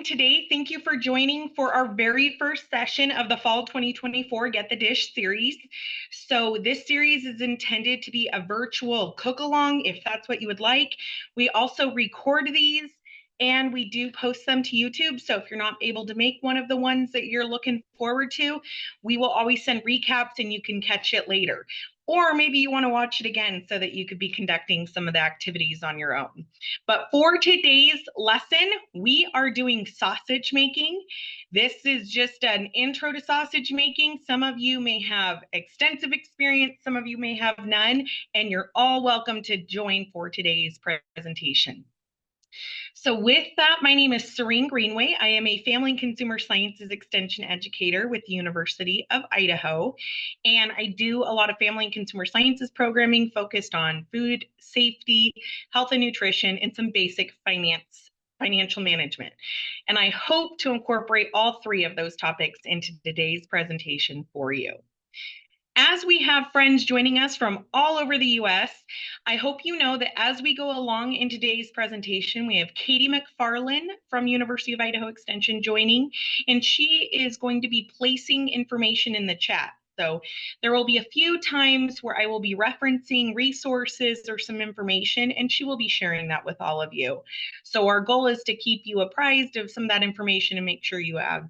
today. Thank you for joining for our very first session of the Fall 2024 Get the Dish series. So this series is intended to be a virtual cook-along if that's what you would like. We also record these and we do post them to YouTube. So if you're not able to make one of the ones that you're looking forward to, we will always send recaps and you can catch it later. Or maybe you want to watch it again so that you could be conducting some of the activities on your own. But for today's lesson, we are doing sausage making. This is just an intro to sausage making. Some of you may have extensive experience, some of you may have none, and you're all welcome to join for today's presentation. So with that, my name is Serene Greenway. I am a Family and Consumer Sciences Extension Educator with the University of Idaho. And I do a lot of family and consumer sciences programming focused on food safety, health and nutrition, and some basic financial management. And I hope to incorporate all three of those topics into today's presentation for you. As we have friends joining us from all over the US, I hope you know that as we go along in today's presentation, we have Katie McFarland from University of Idaho Extension joining, and she is going to be placing information in the chat. So there will be a few times where I will be referencing resources or some information, and she will be sharing that with all of you. So our goal is to keep you apprised of some of that information and make sure you have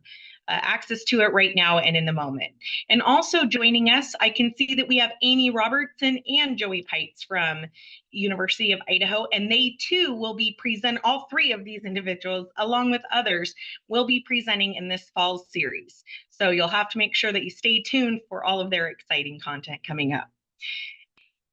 access to it right now and in the moment. And also joining us, I can see that we have Amy Robertson and Joey Pites from University of Idaho, and they too will be all three of these individuals, along with others, will be presenting in this fall series. So you'll have to make sure that you stay tuned for all of their exciting content coming up.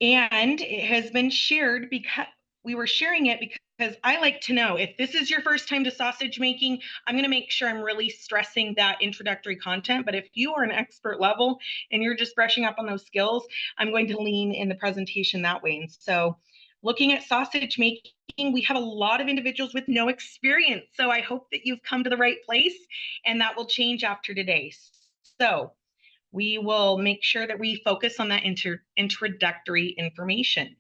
And it has been shared because we were sharing it because I like to know if this is your first time to sausage making, I'm going to make sure I'm really stressing that introductory content. But if you are an expert level and you're just brushing up on those skills, I'm going to lean in the presentation that way. And so looking at sausage making, we have a lot of individuals with no experience. So I hope that you've come to the right place, and that will change after today. So we will make sure that we focus on that introductory information.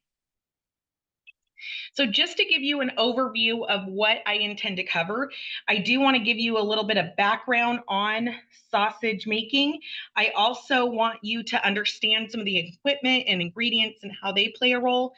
So just to give you an overview of what I intend to cover, I do want to give you a little bit of background on sausage making. I also want you to understand some of the equipment and ingredients and how they play a role.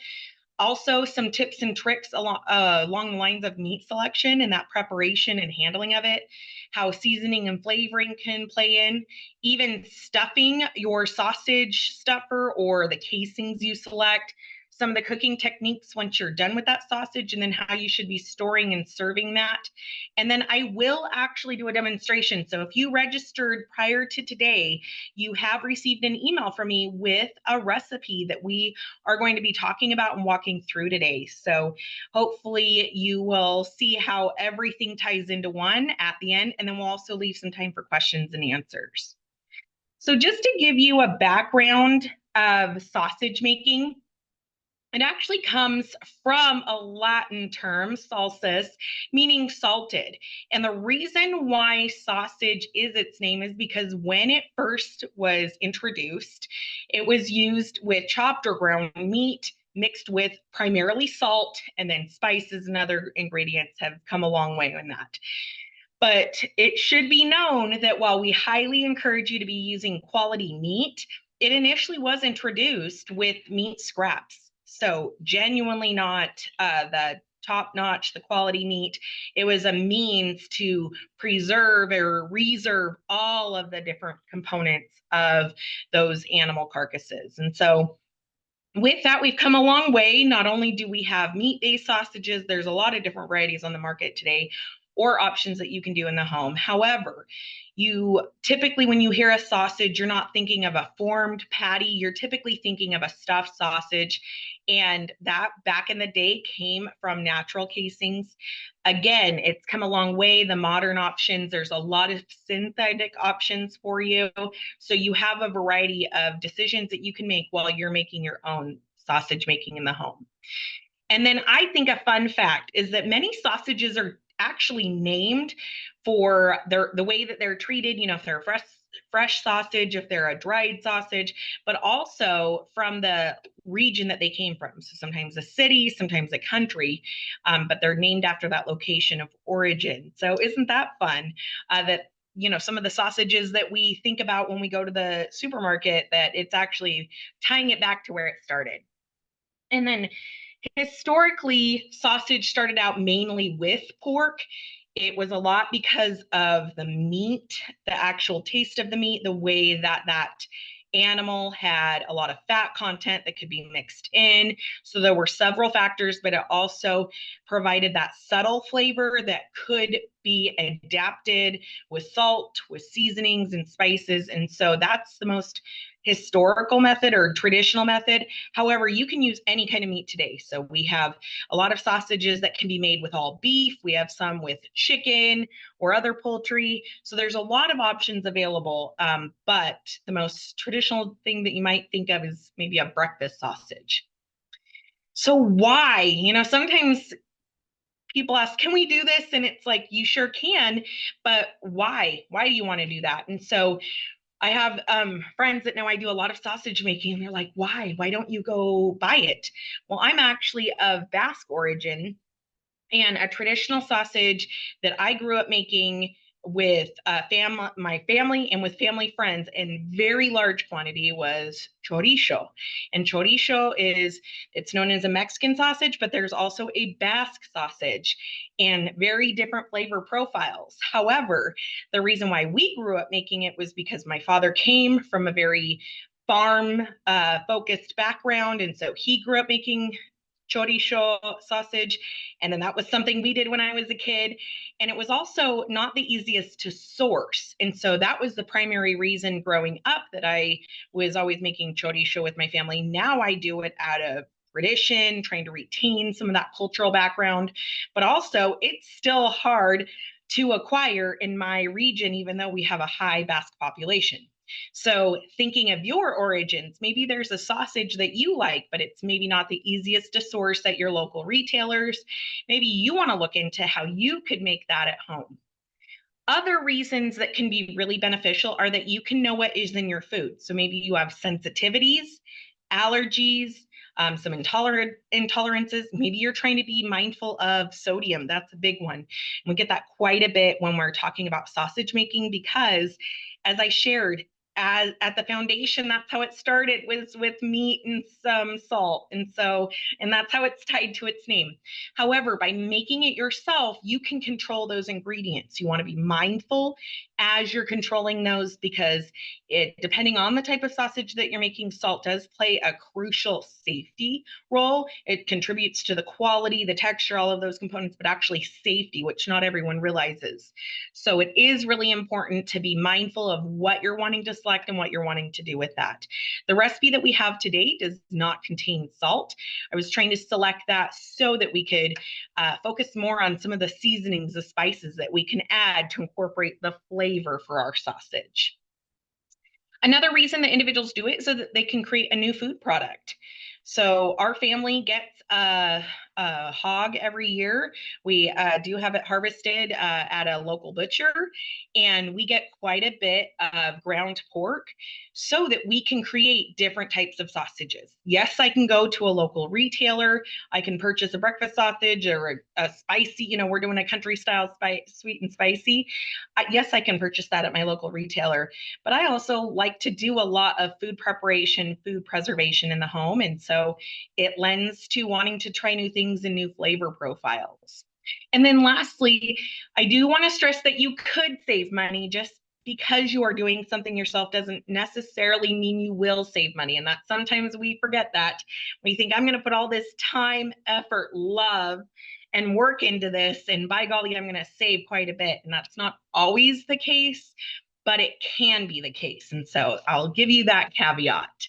Also, some tips and tricks along the lines of meat selection and that preparation and handling of it, how seasoning and flavoring can play in, even stuffing your sausage stuffer or the casings you select, some of the cooking techniques once you're done with that sausage, and then how you should be storing and serving that. And then I will actually do a demonstration. So if you registered prior to today, you have received an email from me with a recipe that we are going to be talking about and walking through today. So hopefully you will see how everything ties into one at the end, and then we'll also leave some time for questions and answers. So just to give you a background of sausage making, it actually comes from a Latin term, salsus, meaning salted. And the reason why sausage is its name is because when it first was introduced, it was used with chopped or ground meat mixed with primarily salt, and then spices and other ingredients have come a long way in that. But it should be known that while we highly encourage you to be using quality meat, it initially was introduced with meat scraps. So genuinely not the top-notch, the quality meat. It was a means to preserve or reserve all of the different components of those animal carcasses. And so with that, we've come a long way. Not only do we have meat-based sausages, there's a lot of different varieties on the market today, or options that you can do in the home. However, you typically, when you hear a sausage, you're not thinking of a formed patty. You're typically thinking of a stuffed sausage. And that back in the day came from natural casings. Again, it's come a long way. The modern options, there's a lot of synthetic options for you. So you have a variety of decisions that you can make while you're making your own sausage making in the home. And then I think a fun fact is that many sausages are actually named for the way that they're treated. You know, if they're fresh sausage, if they're a dried sausage, but also from the region that they came from. So sometimes a city, sometimes a country, but they're named after that location of origin. So isn't that fun? That some of the sausages that we think about when we go to the supermarket, that it's actually tying it back to where it started. And then historically, sausage started out mainly with pork. It was a lot because of the meat, the actual taste of the meat, the way that animal had a lot of fat content that could be mixed in. So there were several factors, but it also provided that subtle flavor that could be adapted with salt, with seasonings and spices. And so that's the most historical method or traditional method. However, you can use any kind of meat today. So we have a lot of sausages that can be made with all beef. We have some with chicken or other poultry. So there's a lot of options available. But the most traditional thing that you might think of is maybe a breakfast sausage. So why? Sometimes people ask, can we do this? And it's like, you sure can, but why? Why do you want to do that? And so I have friends that know I do a lot of sausage making, and they're like, why? Why don't you go buy it? Well, I'm actually of Basque origin, and a traditional sausage that I grew up making with my family and with family friends in very large quantity was chorizo. And chorizo it's known as a Mexican sausage, but there's also a Basque sausage and very different flavor profiles. However, the reason why we grew up making it was because my father came from a very farm focused background, and so he grew up making chorizo sausage. And then that was something we did when I was a kid. And it was also not the easiest to source. And so that was the primary reason growing up that I was always making chorizo with my family. Now I do it out of tradition, trying to retain some of that cultural background. But also, it's still hard to acquire in my region, even though we have a high Basque population. So thinking of your origins, maybe there's a sausage that you like, but it's maybe not the easiest to source at your local retailers. Maybe you want to look into how you could make that at home. Other reasons that can be really beneficial are that you can know what is in your food. So maybe you have sensitivities, allergies, some intolerances. Maybe you're trying to be mindful of sodium. That's a big one. And we get that quite a bit when we're talking about sausage making, because as I shared, at the foundation, that's how it started, was with meat and some salt. And that's how it's tied to its name. However, by making it yourself, you can control those ingredients. You want to be mindful as you're controlling those, because depending on the type of sausage that you're making, salt does play a crucial safety role. It contributes to the quality, the texture, all of those components, but actually safety, which not everyone realizes. So it is really important to be mindful of what you're wanting to select and what you're wanting to do with that. The recipe that we have today does not contain salt. I was trying to select that so that we could focus more on some of the seasonings, the spices that we can add to incorporate the flavor for our sausage. Another reason that individuals do it is so that they can create a new food product. So our family gets a hog every year. We do have it harvested at a local butcher, and we get quite a bit of ground pork so that we can create different types of sausages. Yes, I can go to a local retailer. I can purchase a breakfast sausage or a spicy, we're doing a country style sweet and spicy. Yes, I can purchase that at my local retailer, but I also like to do a lot of food preparation, food preservation in the home. And so it lends to wanting to try new things and new flavor profiles. And then lastly, I do want to stress that you could save money. Just because you are doing something yourself doesn't necessarily mean you will save money. And that sometimes we forget that. We think, I'm going to put all this time, effort, love, and work into this, and by golly, I'm going to save quite a bit. And that's not always the case, but it can be the case. And so I'll give you that caveat.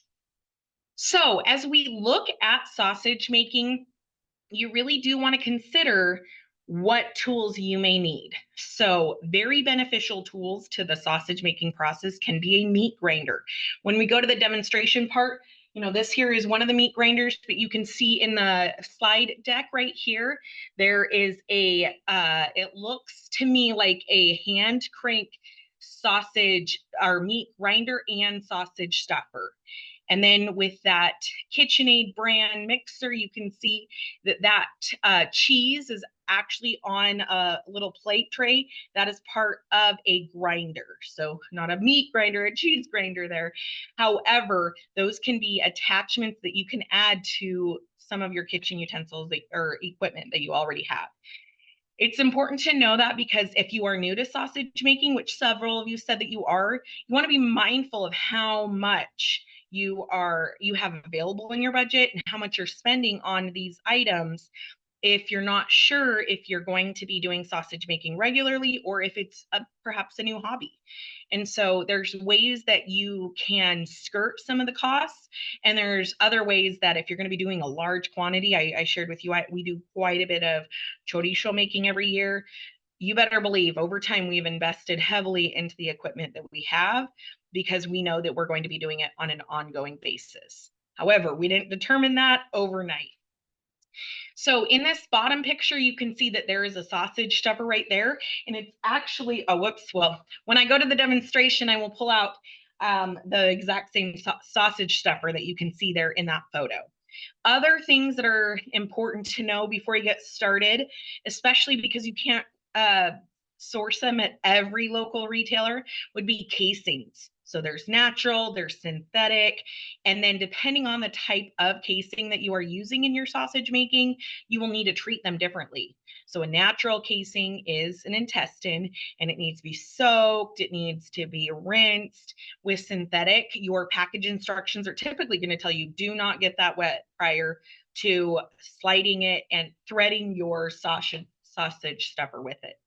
So as we look at sausage making, you really do want to consider what tools you may need. So very beneficial tools to the sausage making process can be a meat grinder. When we go to the demonstration part, this here is one of the meat grinders, but you can see in the slide deck right here, there is it looks to me like a hand crank sausage or meat grinder and sausage stuffer. And then with that KitchenAid brand mixer, you can see that cheese is actually on a little plate tray. That is part of a grinder. So not a meat grinder, a cheese grinder there. However, those can be attachments that you can add to some of your kitchen utensils or equipment that you already have. It's important to know that because if you are new to sausage making, which several of you said that you are, you want to be mindful of how much you have available in your budget and how much you're spending on these items if you're not sure if you're going to be doing sausage making regularly or if it's perhaps a new hobby. And so there's ways that you can skirt some of the costs. And there's other ways that if you're going to be doing a large quantity, I shared with you, we do quite a bit of chorizo making every year. You better believe over time we've invested heavily into the equipment that we have because we know that we're going to be doing it on an ongoing basis. However, we didn't determine that overnight. So in this bottom picture, you can see that there is a sausage stuffer right there. And it's actually, oh, whoops. Well, when I go to the demonstration, I will pull out the exact same sausage stuffer that you can see there in that photo. Other things that are important to know before you get started, especially because you can't source them at every local retailer, would be casings. So there's natural, there's synthetic, and then depending on the type of casing that you are using in your sausage making, you will need to treat them differently. So a natural casing is an intestine and it needs to be soaked, it needs to be rinsed. With synthetic, your package instructions are typically going to tell you do not get that wet prior to sliding it and threading your sausage stuffer with it.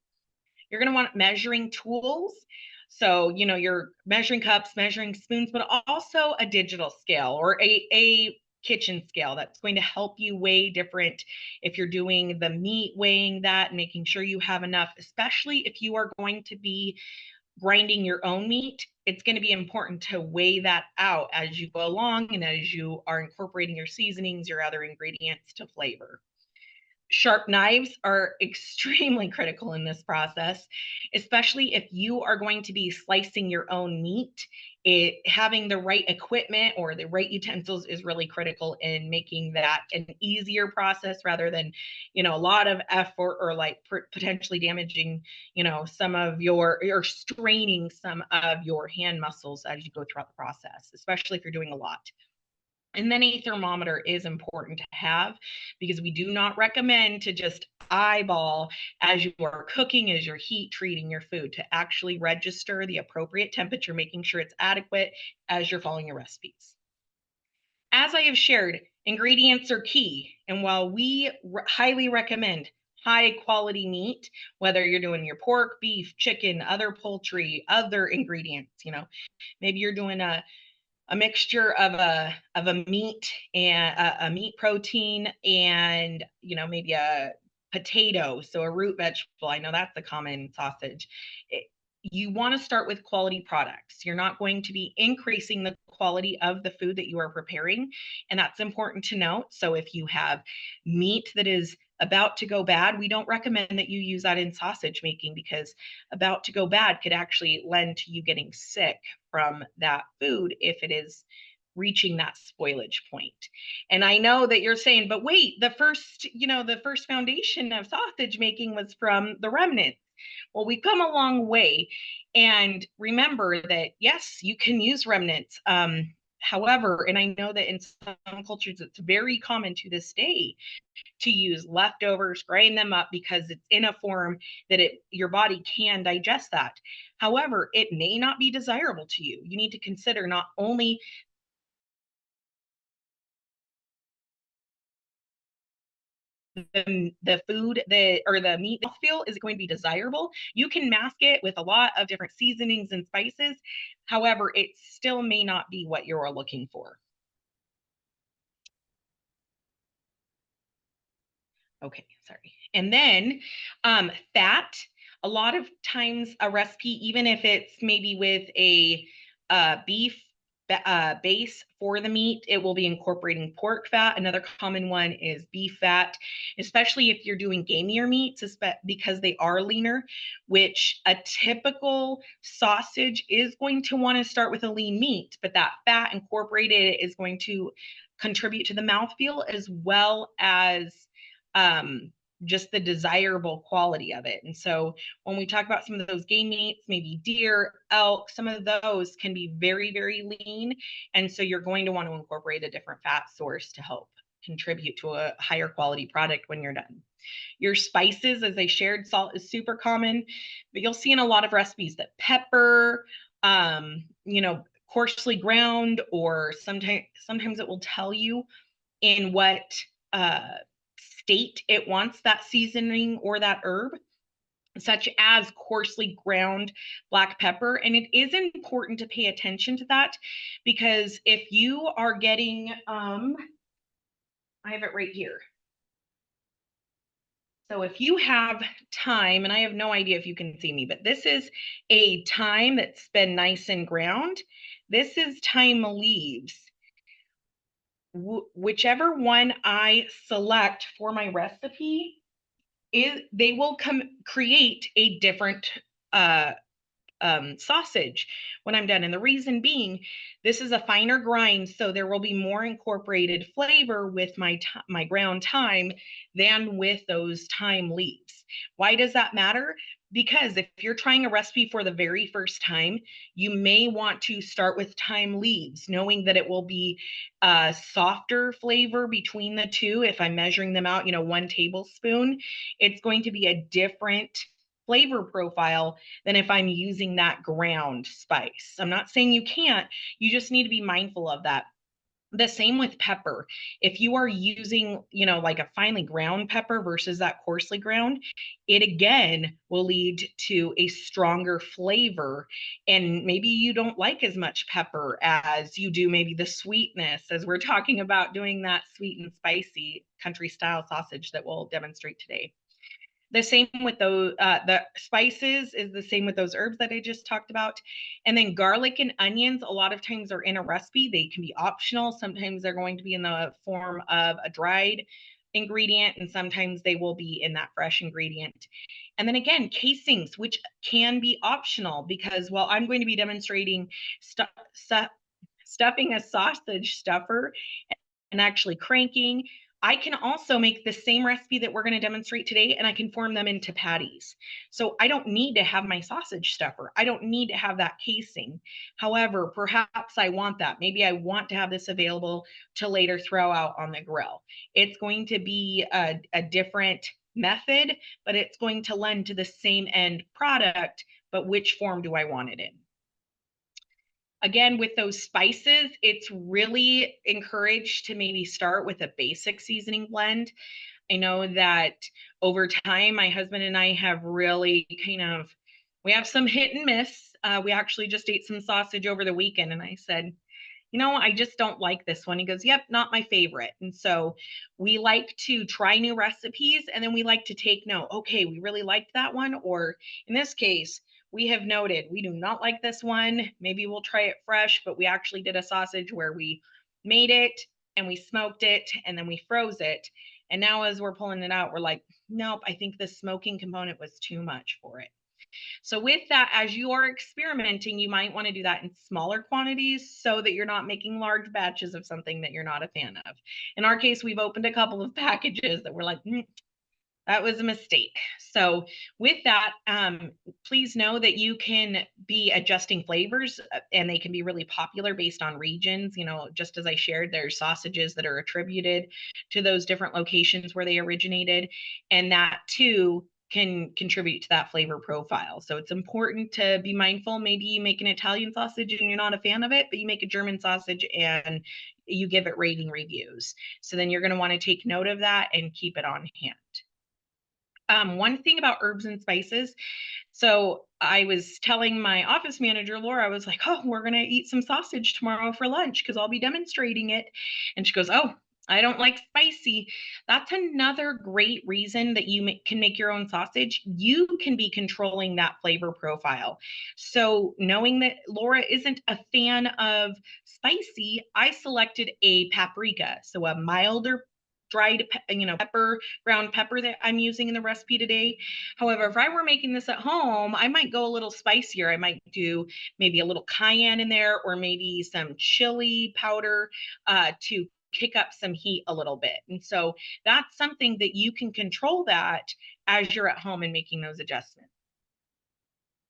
You're going to want measuring tools. So, your measuring cups, measuring spoons, but also a digital scale or a kitchen scale that's going to help you weigh different if you're doing the meat, weighing that and making sure you have enough, especially if you are going to be grinding your own meat. It's going to be important to weigh that out as you go along and as you are incorporating your seasonings, your other ingredients to flavor. Sharp knives are extremely critical in this process, especially if you are going to be slicing your own meat. Having the right equipment or the right utensils is really critical in making that an easier process rather than, a lot of effort or like potentially damaging, some of or straining some of your hand muscles as you go throughout the process, especially if you're doing a lot. And then a thermometer is important to have because we do not recommend to just eyeball as you are cooking, as you're heat treating your food, to actually register the appropriate temperature, making sure it's adequate as you're following your recipes. As I have shared, ingredients are key. And while we highly recommend high quality meat, whether you're doing your pork, beef, chicken, other poultry, other ingredients, maybe you're doing a mixture of a meat and a meat protein and maybe a potato, so a root vegetable. I know that's a common sausage. You want to start with quality products. You're not going to be increasing the quality of the food that you are preparing, and that's important to note. So if you have meat that is about to go bad, we don't recommend that you use that in sausage making because about to go bad could actually lend to you getting sick from that food if it is reaching that spoilage point. And I know that you're saying, but wait, the first foundation of sausage making was from the remnants. Well, we've come a long way. And remember that, yes, you can use remnants. However, and I know that in some cultures, it's very common to this day to use leftovers, grind them up because it's in a form that your body can digest that. However, it may not be desirable to you. You need to consider not only the food or the meat feel is going to be desirable. You can mask it with a lot of different seasonings and spices. However, it still may not be what you're looking for. Okay, sorry. And then fat, a lot of times a recipe, even if it's maybe with a beef base for the meat. It will be incorporating pork fat. Another common one is beef fat, especially if you're doing gamier meats, because they are leaner, which a typical sausage is going to want to start with a lean meat, but that fat incorporated is going to contribute to the mouthfeel as well as um, just the desirable quality of it. And so when we talk about some of those game meats, maybe deer, elk, some of those can be very, very lean. And so you're going to want to incorporate a different fat source to help contribute to a higher quality product when you're done. Your spices, as I shared, salt is super common, but you'll see in a lot of recipes that pepper, coarsely ground, or sometimes it will tell you in what uh, state it wants that seasoning or that herb, such as coarsely ground black pepper. And it is important to pay attention to that, because if you are getting, I have it right here. So if you have thyme, and I have no idea if you can see me, but this is a thyme that's been nice and ground. This is thyme leaves. Whichever one I select for my recipe, they will create a different sausage when I'm done. And the reason being, this is a finer grind, so there will be more incorporated flavor with my ground thyme than with those thyme leaves. Why does that matter? Because if you're trying a recipe for the very first time, you may want to start with thyme leaves, knowing that it will be a softer flavor between the two. If I'm measuring them out, 1 tablespoon, it's going to be a different flavor profile than if I'm using that ground spice. I'm not saying you can't, you just need to be mindful of that. The same with pepper. If you are using, like a finely ground pepper versus that coarsely ground, it again will lead to a stronger flavor. And maybe you don't like as much pepper as you do maybe the sweetness, as we're talking about doing that sweet and spicy country style sausage that we'll demonstrate today. The same with those, the spices is the same with those herbs that I just talked about. And then garlic and onions, a lot of times are in a recipe. They can be optional. Sometimes they're going to be in the form of a dried ingredient, and sometimes they will be in that fresh ingredient. And then again, casings, which can be optional, because while I'm going to be demonstrating stuffing a sausage stuffer and actually cranking, I can also make the same recipe that we're going to demonstrate today, and I can form them into patties. So I don't need to have my sausage stuffer. I don't need to have that casing. However, perhaps I want that. Maybe I want to have this available to later throw out on the grill. It's going to be a different method, but it's going to lend to the same end product, but which form do I want it in? Again, with those spices, it's really encouraged to maybe start with a basic seasoning blend. I know that over time, my husband and I have really we have some hit and miss. We actually just ate some sausage over the weekend, and I said, I just don't like this one. He goes, yep, not my favorite. And so we like to try new recipes, and then we like to take note. Okay, we really liked that one. Or in this case, we have noted we do not like this one. Maybe we'll try it fresh, but we actually did a sausage where we made it and we smoked it and then we froze it. And now as we're pulling it out, we're like, nope, I think the smoking component was too much for it. So with that, as you are experimenting, you might want to do that in smaller quantities so that you're not making large batches of something that you're not a fan of. In our case, we've opened a couple of packages that we're like, that was a mistake. So with that, please know that you can be adjusting flavors, and they can be really popular based on regions. Just as I shared, there's sausages that are attributed to those different locations where they originated, and that too can contribute to that flavor profile. So it's important to be mindful. Maybe you make an Italian sausage and you're not a fan of it, but you make a German sausage and you give it rating reviews. So then you're going to want to take note of that and keep it on hand. One thing about herbs and spices. So I was telling my office manager, Laura, I was like, oh, we're going to eat some sausage tomorrow for lunch because I'll be demonstrating it. And she goes, oh, I don't like spicy. That's another great reason that you can make your own sausage. You can be controlling that flavor profile. So, knowing that Laura isn't a fan of spicy, I selected a paprika, so a milder dried pepper, ground pepper that I'm using in the recipe today. However, if I were making this at home, I might go a little spicier. I might do maybe a little cayenne in there, or maybe some chili powder to kick up some heat a little bit. And so that's something that you can control that as you're at home and making those adjustments.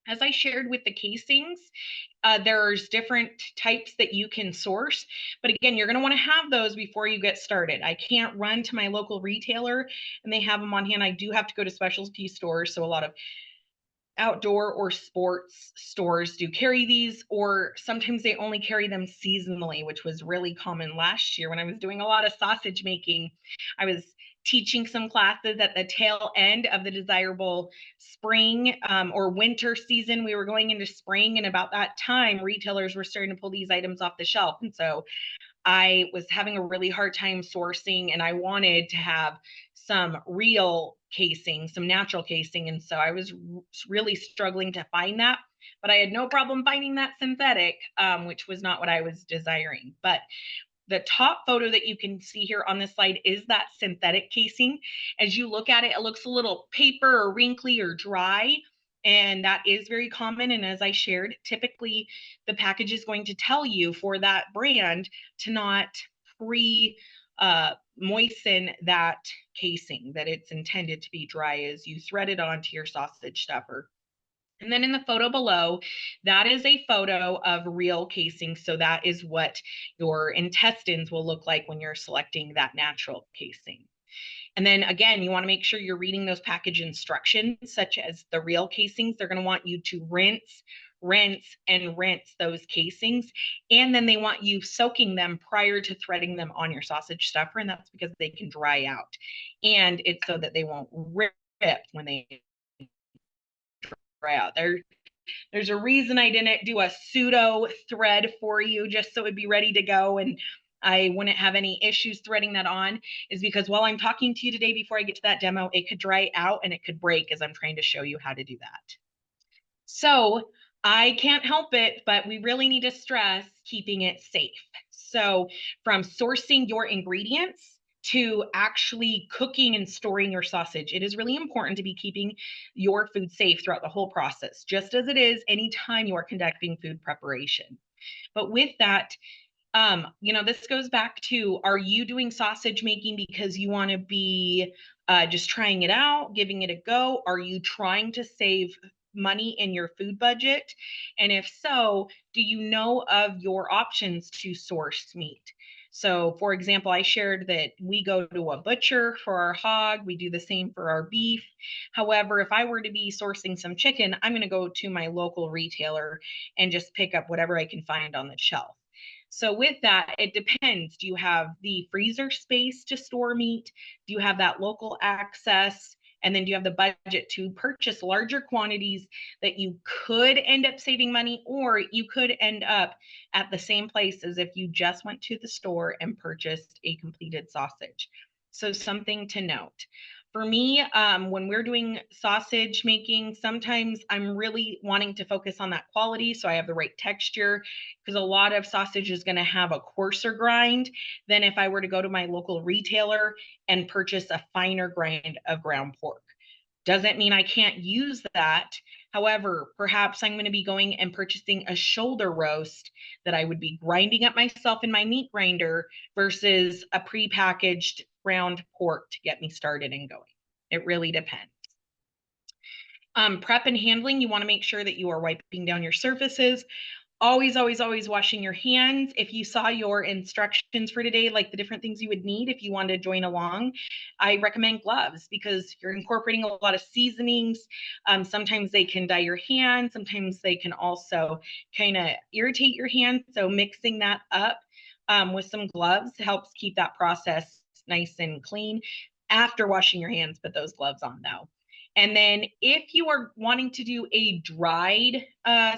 As I shared with the casings, there's different types that you can source. But again, you're going to want to have those before you get started. I can't run to my local retailer and they have them on hand. I do have to go to specialty stores. So a lot of outdoor or sports stores do carry these, or sometimes they only carry them seasonally, which was really common last year when I was doing a lot of sausage making. I was teaching some classes at the tail end of the desirable spring or winter season. We were going into spring, and about that time, retailers were starting to pull these items off the shelf. And so I was having a really hard time sourcing, and I wanted to have some real casing, some natural casing. And so I was really struggling to find that, but I had no problem finding that synthetic, which was not what I was desiring. But the top photo that you can see here on this slide is that synthetic casing. As you look at it, it looks a little paper or wrinkly or dry. And that is very common. And as I shared, typically the package is going to tell you for that brand to not pre moisten that casing, that it's intended to be dry as you thread it onto your sausage stuffer. And then in the photo below, that is a photo of real casing. So that is what your intestines will look like when you're selecting that natural casing. And then again, you want to make sure you're reading those package instructions, such as the real casings. They're going to want you to rinse, and rinse those casings. And then they want you soaking them prior to threading them on your sausage stuffer. And that's because they can dry out. And it's so that they won't rip when they dry out. There's a reason I didn't do a pseudo thread for you just so it would be ready to go and I wouldn't have any issues threading that on, is because while I'm talking to you today before I get to that demo, it could dry out and it could break as I'm trying to show you how to do that. So I can't help it, but we really need to stress keeping it safe. So from sourcing your ingredients to actually cooking and storing your sausage, it is really important to be keeping your food safe throughout the whole process, just as it is anytime you are conducting food preparation. But with that, this goes back to, are you doing sausage making because you want to be just trying it out, giving it a go? Are you trying to save money in your food budget? And if so, do you know of your options to source meat? So, for example, I shared that we go to a butcher for our hog. We do the same for our beef. However, if I were to be sourcing some chicken, I'm going to go to my local retailer and just pick up whatever I can find on the shelf. So with that, it depends. Do you have the freezer space to store meat? Do you have that local access? And then do you have the budget to purchase larger quantities that you could end up saving money, or you could end up at the same place as if you just went to the store and purchased a completed sausage? So something to note. For me, when we're doing sausage making, sometimes I'm really wanting to focus on that quality so I have the right texture, because a lot of sausage is going to have a coarser grind than if I were to go to my local retailer and purchase a finer grind of ground pork. Doesn't mean I can't use that. However, perhaps I'm going to be going and purchasing a shoulder roast that I would be grinding up myself in my meat grinder versus a prepackaged ground pork to get me started and going. It really depends. Prep and handling, you want to make sure that you are wiping down your surfaces. Always, always, always washing your hands. If you saw your instructions for today, like the different things you would need if you wanted to join along, I recommend gloves because you're incorporating a lot of seasonings. Sometimes they can dye your hands. Sometimes they can also kind of irritate your hands. So mixing that up with some gloves helps keep that process nice and clean after washing your hands. Put those gloves on though. And then if you are wanting to do a dried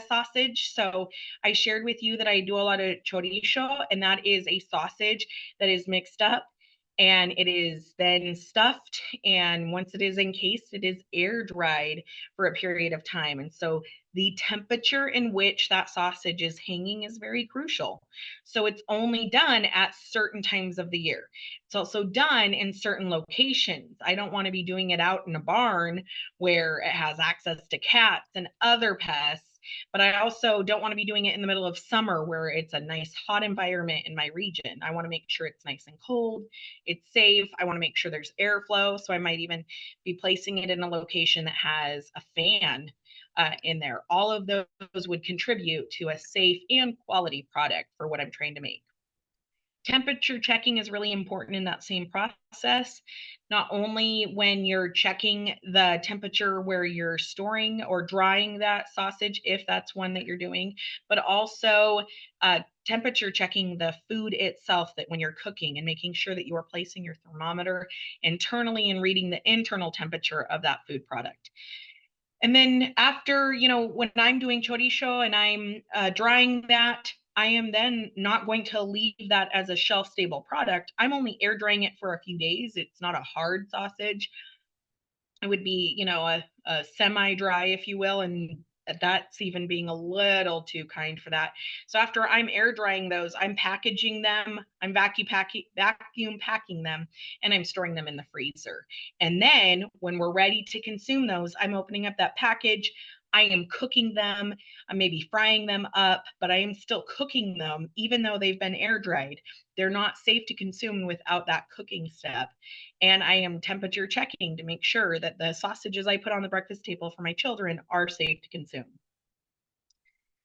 sausage, so I shared with you that I do a lot of chorizo, and that is a sausage that is mixed up. and it is then stuffed. And once it is encased, it is air dried for a period of time. And so the temperature in which that sausage is hanging is very crucial. So it's only done at certain times of the year. It's also done in certain locations. I don't want to be doing it out in a barn where it has access to cats and other pests, but I also don't want to be doing it in the middle of summer where it's a nice hot environment in my region. I want to make sure it's nice and cold, it's safe. I want to make sure there's airflow. So I might even be placing it in a location that has a fan in there. All of those would contribute to a safe and quality product for what I'm trying to make. Temperature checking is really important in that same process, not only when you're checking the temperature where you're storing or drying that sausage, if that's one that you're doing, but also temperature checking the food itself, that when you're cooking and making sure that you are placing your thermometer internally and reading the internal temperature of that food product. And then after, when I'm doing chorizo and I'm drying that, I am then not going to leave that as a shelf stable product. I'm only air drying it for a few days. It's not a hard sausage. It would be, a semi-dry, if you will, and that's even being a little too kind for that. So after I'm air drying those, I'm packaging them, I'm vacuum packing them, and I'm storing them in the freezer. And then when we're ready to consume those, I'm opening up that package. I am cooking them. I'm maybe frying them up, but I am still cooking them, even though they've been air dried. They're not safe to consume without that cooking step. And I am temperature checking to make sure that the sausages I put on the breakfast table for my children are safe to consume.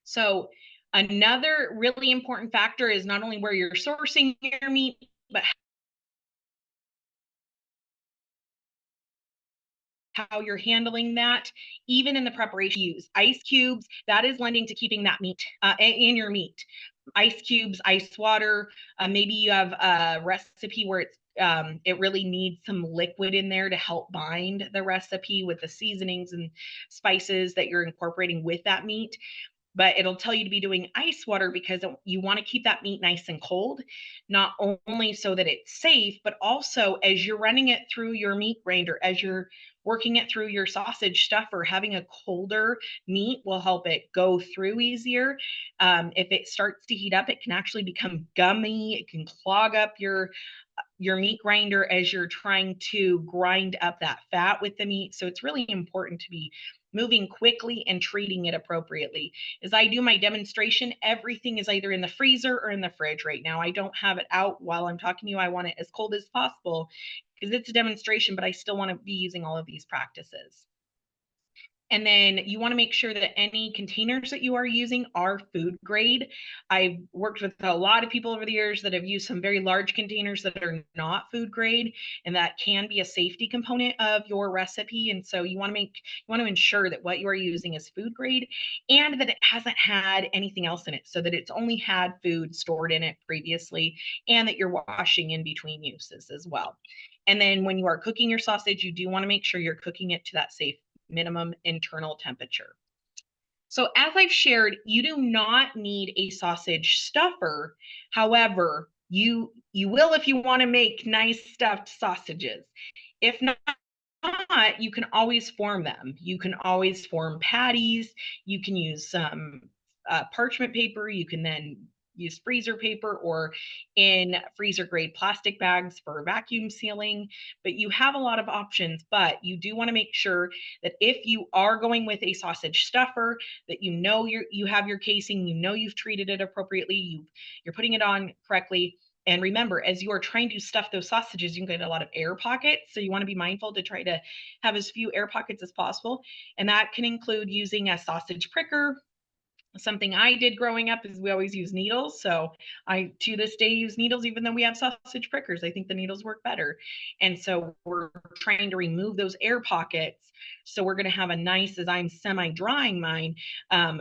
So another really important factor is not only where you're sourcing your meat, but how you're handling that, even in the preparation. Use ice cubes. That is lending to keeping that meat in your meat. Ice cubes, ice water. Maybe you have a recipe where it really needs some liquid in there to help bind the recipe with the seasonings and spices that you're incorporating with that meat. But it'll tell you to be doing ice water because you want to keep that meat nice and cold, not only so that it's safe, but also as you're running it through your meat grinder, as you're working it through your sausage stuffer, having a colder meat will help it go through easier. If it starts to heat up, it can actually become gummy. It can clog up your meat grinder as you're trying to grind up that fat with the meat. So it's really important to be moving quickly and treating it appropriately. As I do my demonstration, everything is either in the freezer or in the fridge right now. I don't have it out while I'm talking to you. I want it as cold as possible because it's a demonstration, but I still want to be using all of these practices. And then you want to make sure that any containers that you are using are food grade. I've worked with a lot of people over the years that have used some very large containers that are not food grade, and that can be a safety component of your recipe. And so you want to ensure that what you are using is food grade and that it hasn't had anything else in it, so that it's only had food stored in it previously, and that you're washing in between uses as well. And then when you are cooking your sausage, you do want to make sure you're cooking it to that safe minimum internal temperature. So as I've shared, you do not need a sausage stuffer. However, you will if you want to make nice stuffed sausages. If not, you can always form them. You can always form patties. You can use some parchment paper. You can then use freezer paper or in freezer grade plastic bags for vacuum sealing. But you have a lot of options, but you do want to make sure that if you are going with a sausage stuffer, that you have your casing, you've treated it appropriately, you're putting it on correctly. And remember, as you are trying to stuff those sausages, you can get a lot of air pockets. So you want to be mindful to try to have as few air pockets as possible. And that can include using a sausage pricker. Something I did growing up is we always use needles. So I, to this day, use needles, even though we have sausage prickers. I think the needles work better. And so we're trying to remove those air pockets. So we're going to have a nice, as I'm semi-drying mine,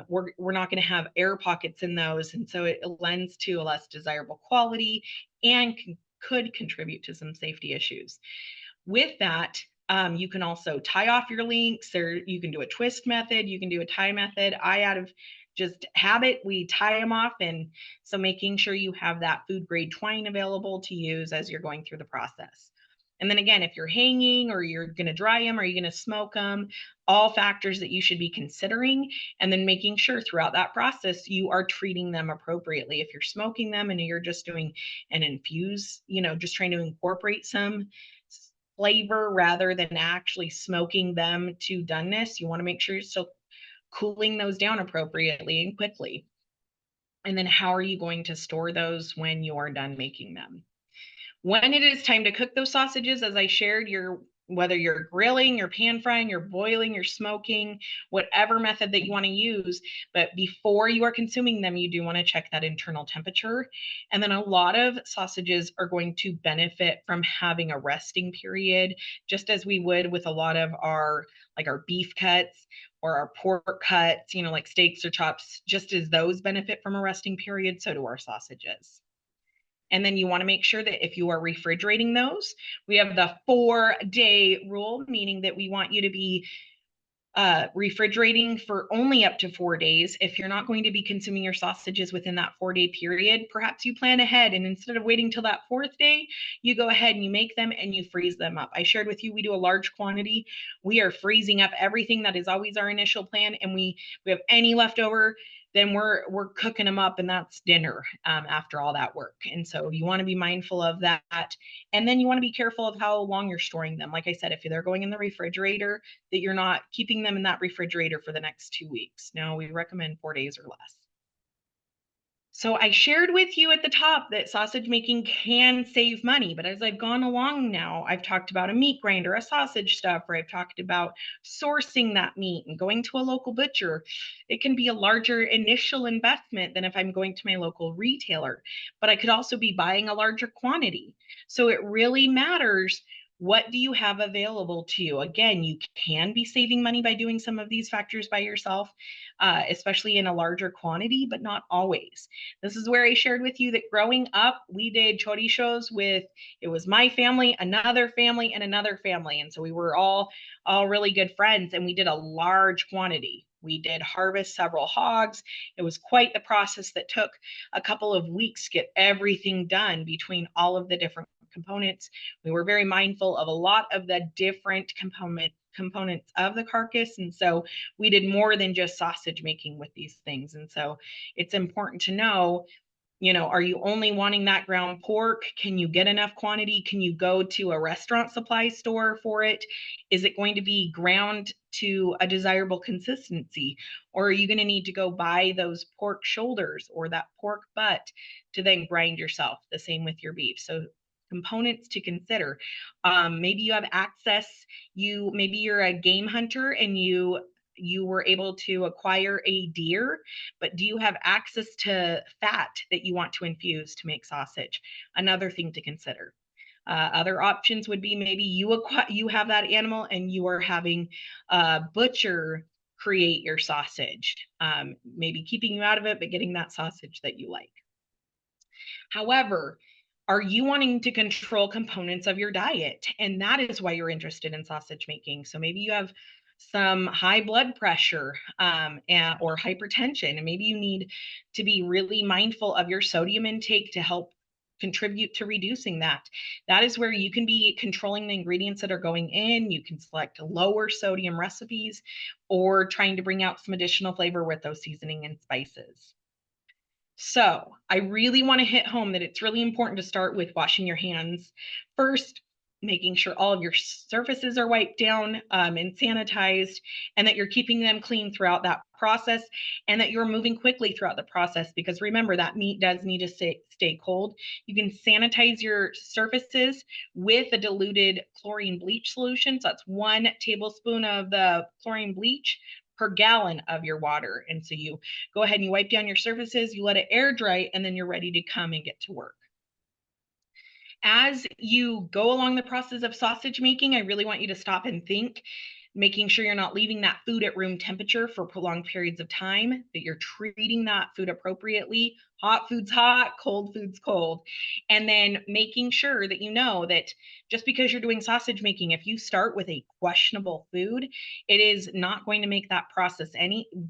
we're not going to have air pockets in those. And so it lends to a less desirable quality and could contribute to some safety issues. With that, you can also tie off your links, or you can do a twist method, you can do a tie method. I, out of just habit. We tie them off. And so making sure you have that food grade twine available to use as you're going through the process. And then again, if you're hanging or you're going to dry them or you're going to smoke them, all factors that you should be considering, and then making sure throughout that process you are treating them appropriately. If you're smoking them and you're just doing an infuse, just trying to incorporate some flavor rather than actually smoking them to doneness, you want to make sure you're still cooling those down appropriately and quickly. And then how are you going to store those when you're done making them? When it is time to cook those sausages, as I shared, whether you're grilling, you're pan frying, you're boiling, you're smoking, whatever method that you want to use, but before you are consuming them, you do want to check that internal temperature. And then a lot of sausages are going to benefit from having a resting period, just as we would with a lot of our beef cuts or our pork cuts, like steaks or chops. Just as those benefit from a resting period, so do our sausages. And then you want to make sure that if you are refrigerating those, we have the 4-day rule, meaning that we want you to be refrigerating for only up to 4 days. If you're not going to be consuming your sausages within that 4-day period, perhaps you plan ahead, and instead of waiting till that 4th day, you go ahead and you make them and you freeze them up. I shared with you, we do a large quantity. We are freezing up everything. That is always our initial plan. And we have any leftover, then we're cooking them up, and that's dinner after all that work. And so you want to be mindful of that. And then you want to be careful of how long you're storing them. Like I said, if they're going in the refrigerator, that you're not keeping them in that refrigerator for the next 2 weeks. No, we recommend 4 days or less. So I shared with you at the top that sausage making can save money, but as I've gone along now, I've talked about a meat grinder, a sausage stuffer. I've talked about sourcing that meat and going to a local butcher. It can be a larger initial investment than if I'm going to my local retailer, but I could also be buying a larger quantity. So it really matters, what do you have available to you? Again, you can be saving money by doing some of these factors by yourself, especially in a larger quantity, but not always. This is where I shared with you that growing up, we did chorizos with, it was my family, another family, and another family. And so we were all really good friends, and we did a large quantity. We did harvest several hogs. It was quite the process that took a couple of weeks to get everything done between all of the different components. We were very mindful of a lot of the different components of the carcass. And so we did more than just sausage making with these things. And so it's important to know, are you only wanting that ground pork? Can you get enough quantity? Can you go to a restaurant supply store for it? Is it going to be ground to a desirable consistency? Or are you going to need to go buy those pork shoulders or that pork butt to then grind yourself? The same with your beef. So components to consider. Maybe you have access, maybe you're a game hunter and you were able to acquire a deer, but do you have access to fat that you want to infuse to make sausage? Another thing to consider. Other options would be maybe you have that animal and you are having a butcher create your sausage, maybe keeping you out of it, but getting that sausage that you like. However, are you wanting to control components of your diet? And that is why you're interested in sausage making. So maybe you have some high blood pressure or hypertension, and maybe you need to be really mindful of your sodium intake to help contribute to reducing that. That is where you can be controlling the ingredients that are going in. You can select lower sodium recipes or trying to bring out some additional flavor with those seasoning and spices. So I really want to hit home that it's really important to start with washing your hands first, making sure all of your surfaces are wiped down and sanitized, and that you're keeping them clean throughout that process, and that you're moving quickly throughout the process, because remember, that meat does need to stay cold. You can sanitize your surfaces with a diluted chlorine bleach solution. So that's 1 tablespoon of the chlorine bleach per gallon of your water. And so you go ahead and you wipe down your surfaces, you let it air dry, and then you're ready to come and get to work. As you go along the process of sausage making, I really want you to stop and think. making sure you're not leaving that food at room temperature for prolonged periods of time, that you're treating that food appropriately. Hot food's hot, cold food's cold. And then making sure that you know that just because you're doing sausage making, if you start with a questionable food, it is not going to make that process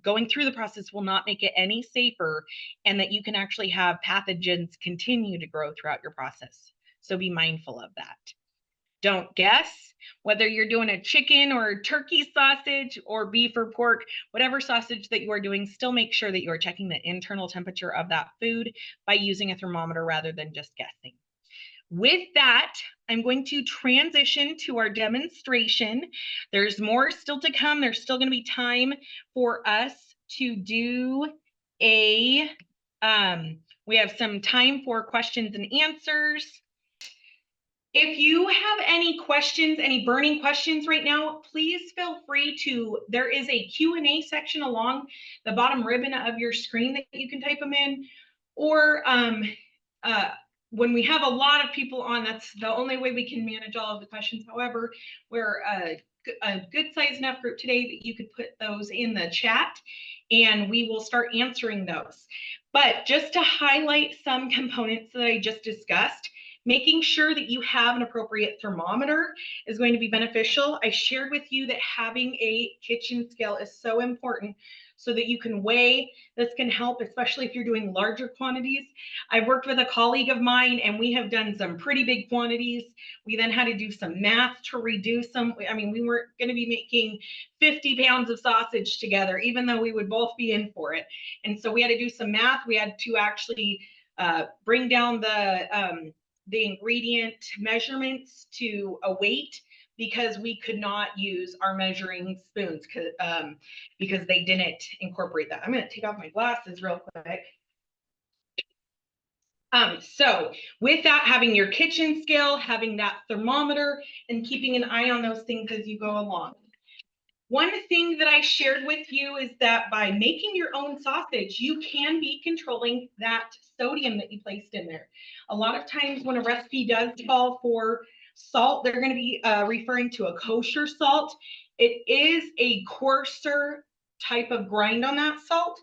going through the process will not make it any safer, and that you can actually have pathogens continue to grow throughout your process. So be mindful of that. Don't guess. Whether you're doing a chicken or turkey sausage or beef or pork, whatever sausage that you are doing, still make sure that you are checking the internal temperature of that food by using a thermometer rather than just guessing. With that, I'm going to transition to our demonstration. There's more still to come. There's still going to be time for us to do we have some time for questions and answers. If you have any questions, any burning questions right now, please feel free to, there is a Q&A section along the bottom ribbon of your screen that you can type them in. Or when we have a lot of people on, that's the only way we can manage all of the questions. However, we're a good size enough group today that you could put those in the chat and we will start answering those. But just to highlight some components that I just discussed, making sure that you have an appropriate thermometer is going to be beneficial. I shared with you that having a kitchen scale is so important so that you can weigh. This can help, especially if you're doing larger quantities. I've worked with a colleague of mine and we have done some pretty big quantities. We then had to do some math to reduce them. I mean, we weren't going to be making 50 pounds of sausage together, even though we would both be in for it. And so we had to do some math. We had to actually bring down the ingredient measurements to a weight because we could not use our measuring spoons because they didn't incorporate that. I'm going to take off my glasses real quick. So with that, having your kitchen scale, having that thermometer, and keeping an eye on those things as you go along. One thing that I shared with you is that by making your own sausage, you can be controlling that sodium that you placed in there. A lot of times when a recipe does call for salt, they're going to be referring to a kosher salt. It is a coarser type of grind on that salt.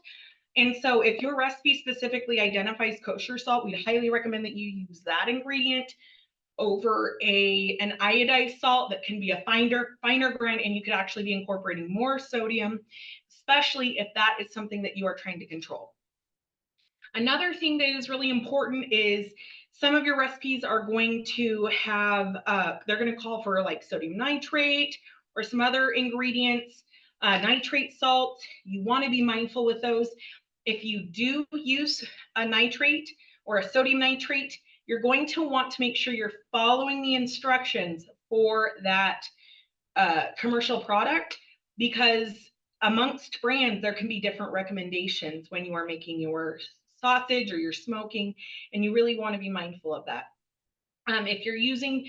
And so if your recipe specifically identifies kosher salt, we highly recommend that you use that ingredient over an iodized salt that can be a finer grind, and you could actually be incorporating more sodium, especially if that is something that you are trying to control. Another thing that is really important is some of your recipes are going to have, they're going to call for like sodium nitrate or some other ingredients, nitrate salt. You want to be mindful with those. If you do use a nitrate or a sodium nitrate, you're going to want to make sure you're following the instructions for that commercial product, because amongst brands, there can be different recommendations when you are making your sausage or you're smoking, and you really want to be mindful of that. If you're using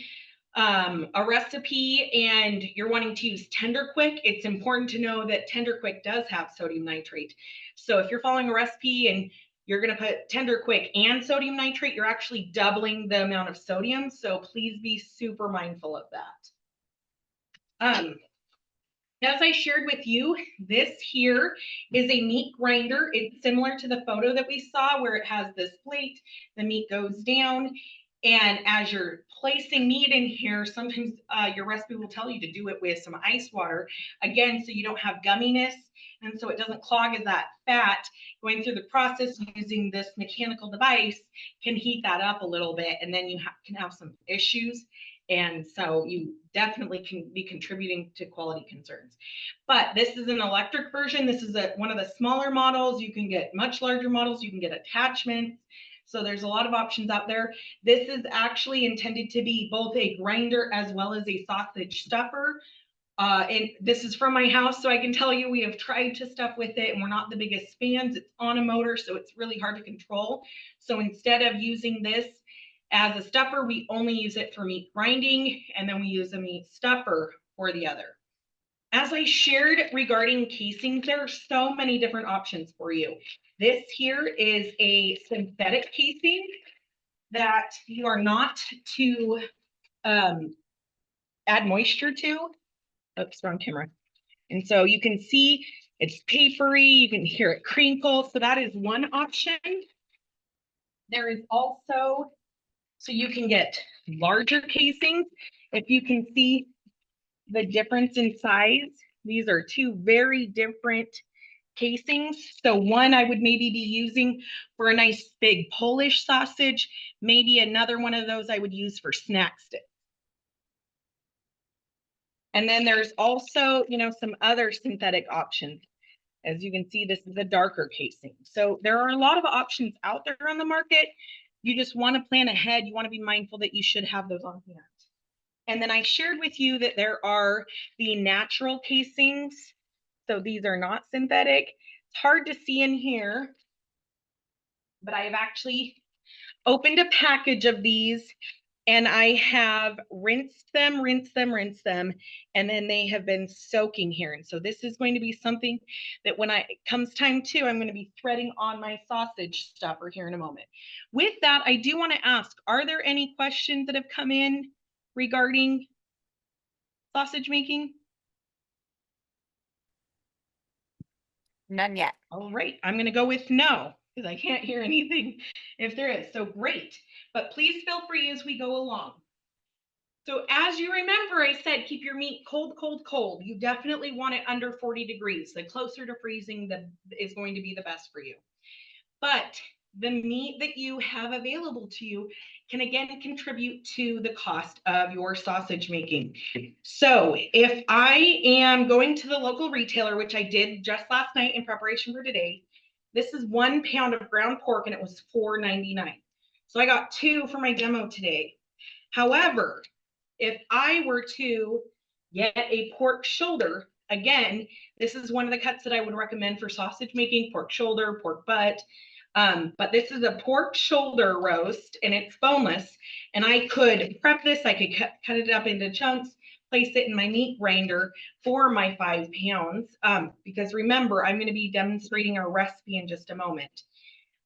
a recipe and you're wanting to use Tender Quick, it's important to know that Tender Quick does have sodium nitrate. So if you're following a recipe and you're going to put Tender Quick and sodium nitrate, you're actually doubling the amount of sodium. So please be super mindful of that. As I shared with you, this here is a meat grinder. It's similar to the photo that we saw where it has this plate, the meat goes down. And as you're placing meat in here, sometimes your recipe will tell you to do it with some ice water, again, so you don't have gumminess and so it doesn't clog as that fat. Going through the process using this mechanical device can heat that up a little bit, and then you can have some issues. And so you definitely can be contributing to quality concerns. But this is an electric version. This is one of the smaller models. You can get much larger models. You can get attachments. So there's a lot of options out there. This is actually intended to be both a grinder as well as a sausage stuffer. And this is from my house, so I can tell you we have tried to stuff with it and we're not the biggest fans. It's on a motor, so it's really hard to control. So instead of using this as a stuffer, we only use it for meat grinding, and then we use a meat stuffer for the other. As I shared regarding casings, there are so many different options for you. This here is a synthetic casing that you are not to add moisture to. Oops, wrong camera. And so you can see it's papery, you can hear it crinkle. So that is one option. There is also, so you can get larger casings. If you can see the difference in size, these are two very different casings. So one I would maybe be using for a nice big Polish sausage. Maybe another one of those I would use for snack sticks. And then there's also, some other synthetic options. As you can see, this is a darker casing. So there are a lot of options out there on the market. You just want to plan ahead. You want to be mindful that you should have those on hand. And then I shared with you that there are the natural casings. So these are not synthetic. It's hard to see in here, but I have actually opened a package of these and I have rinsed them, and then they have been soaking here. And so this is going to be something that when it comes time to, I'm going to be threading on my sausage stuffer here in a moment. With that, I do want to ask, are there any questions that have come in regarding sausage making? None yet. All right, I'm going to go with no, because I can't hear anything if there is. So great, but please feel free as we go along. So as you remember, I said, keep your meat cold, cold, cold. You definitely want it under 40 degrees. The closer to freezing is going to be the best for you. But the meat that you have available to you can again contribute to the cost of your sausage making. So if I am going to the local retailer, which I did just last night in preparation for today, this is 1 pound of ground pork and it was $4.99. So I got 2 for my demo today. However, if I were to get a pork shoulder, again, this is one of the cuts that I would recommend for sausage making, pork shoulder, pork butt. But this is a pork shoulder roast and it's boneless. And I could prep this, I could cut it up into chunks, place it in my meat grinder for my 5 pounds. Because remember, I'm going to be demonstrating a recipe in just a moment.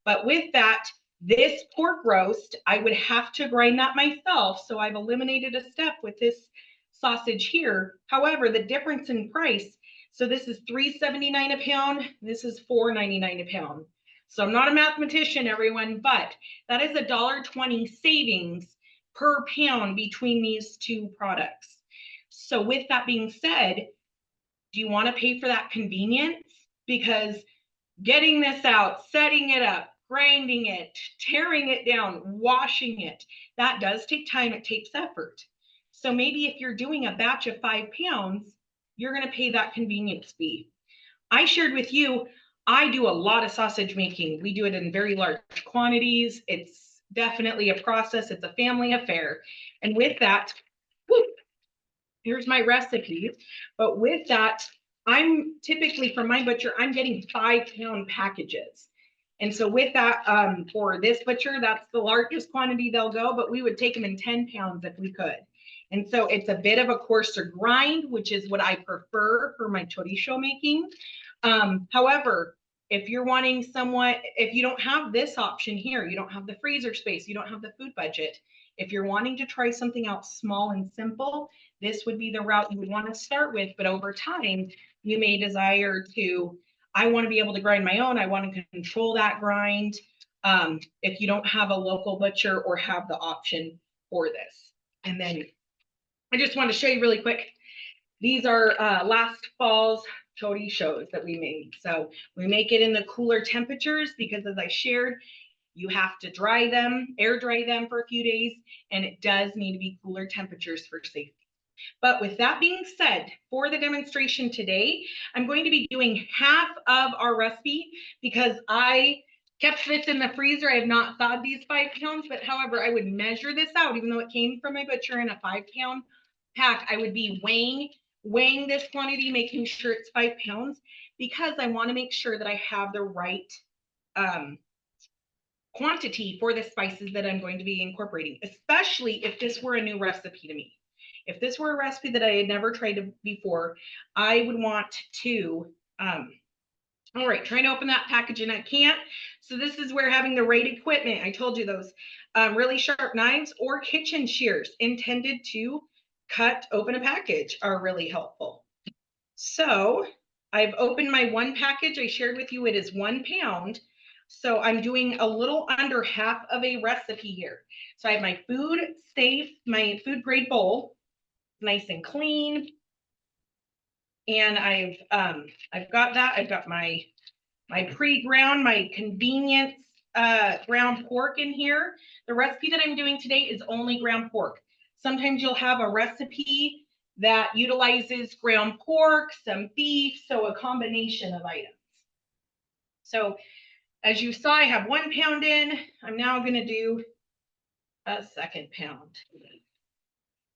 But with that, this pork roast, I would have to grind that myself. So I've eliminated a step with this sausage here. However, the difference in price, so this is $3.79 a pound. This is $4.99 a pound. So I'm not a mathematician, everyone, but that is $1.20 savings per pound between these two products. So with that being said, do you want to pay for that convenience? Because getting this out, setting it up, grinding it, tearing it down, washing it, that does take time, it takes effort. So maybe if you're doing a batch of 5 pounds, you're going to pay that convenience fee. I shared with you, I do a lot of sausage making. We do it in very large quantities. It's definitely a process. It's a family affair. And with that, whoop, here's my recipe. But with that, I'm typically from my butcher, I'm getting 5 pound packages. And so with that, for this butcher, that's the largest quantity they'll go, but we would take them in 10 pounds if we could. And so it's a bit of a coarser grind, which is what I prefer for my chorizo making. However, if you're wanting if you don't have this option here, you don't have the freezer space, you don't have the food budget. If you're wanting to try something else small and simple, this would be the route you would want to start with. But over time, you may desire to, I want to be able to grind my own. I want to control that grind. If you don't have a local butcher or have the option for this. And then I just want to show you really quick. These are last fall's chorizos that we made. So we make it in the cooler temperatures because, as I shared, you have to dry them, air dry them for a few days, and it does need to be cooler temperatures for safety. But with that being said, for the demonstration today, I'm going to be doing half of our recipe because I kept this in the freezer. I have not thawed these 5 pounds, but however, I would measure this out, even though it came from my butcher in a 5 pound pack, I would be weighing this quantity, making sure it's 5 pounds, because I want to make sure that I have the right quantity for the spices that I'm going to be incorporating, especially if this were a new recipe to me. If this were a recipe that I had never tried before, I would want to, all right, trying to open that package and I can't. So this is where having the right equipment, I told you those really sharp knives or kitchen shears intended to cut open a package are really helpful. So I've opened my one package. I shared with you it is 1 pound. So I'm doing a little under half of a recipe here. So I have my food safe, my food grade bowl, nice and clean. And I've got that. I've got my pre-ground, my convenience ground pork in here. The recipe that I'm doing today is only ground pork. Sometimes you'll have a recipe that utilizes ground pork, some beef, so a combination of items. So as you saw, I have 1 pound in. I'm now going to do a 2nd pound.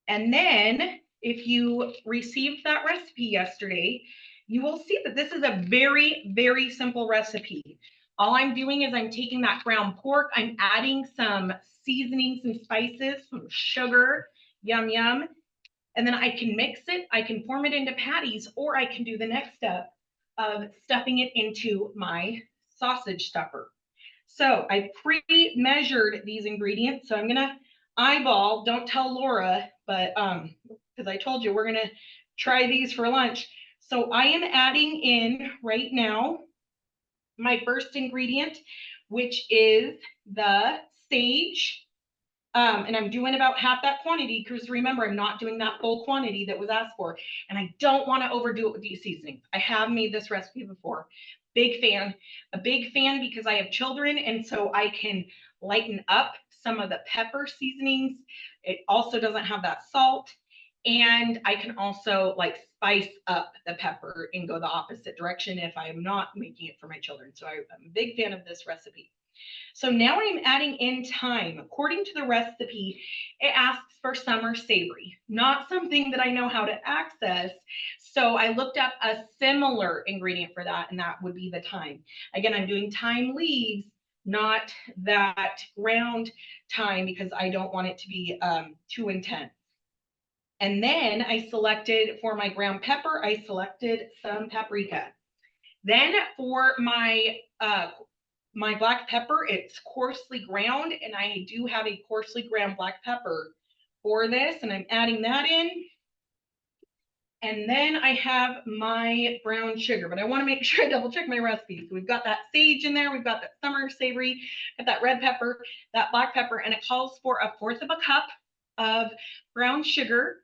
And then if you received that recipe yesterday, you will see that this is a very, very simple recipe. All I'm doing is I'm taking that ground pork, I'm adding some seasoning, some spices, some sugar, yum, yum. And then I can mix it, I can form it into patties, or I can do the next step of stuffing it into my sausage stuffer. So I pre-measured these ingredients. So I'm gonna eyeball, don't tell Laura, but because I told you we're gonna try these for lunch. So I am adding in right now my first ingredient, which is the sage. And I'm doing about half that quantity because remember, I'm not doing that full quantity that was asked for. And I don't want to overdo it with these seasonings. I have made this recipe before. Big fan, a big fan because I have children. And so I can lighten up some of the pepper seasonings. It also doesn't have that salt. And I can also like spice up the pepper and go the opposite direction if I am not making it for my children. So I'm a big fan of this recipe. So now I'm adding in thyme. According to the recipe, it asks for summer savory, not something that I know how to access. So I looked up a similar ingredient for that, and that would be the thyme. Again, I'm doing thyme leaves, not that ground thyme because I don't want it to be too intense. And then I selected for my ground pepper, I selected some paprika. Then for my black pepper, it's coarsely ground, and I do have a coarsely ground black pepper for this, and I'm adding that in. And then I have my brown sugar, but I want to make sure I double check my recipe. So we've got that sage in there, we've got that summer savory, got that red pepper, that black pepper, and it calls for 1/4 of a cup of brown sugar.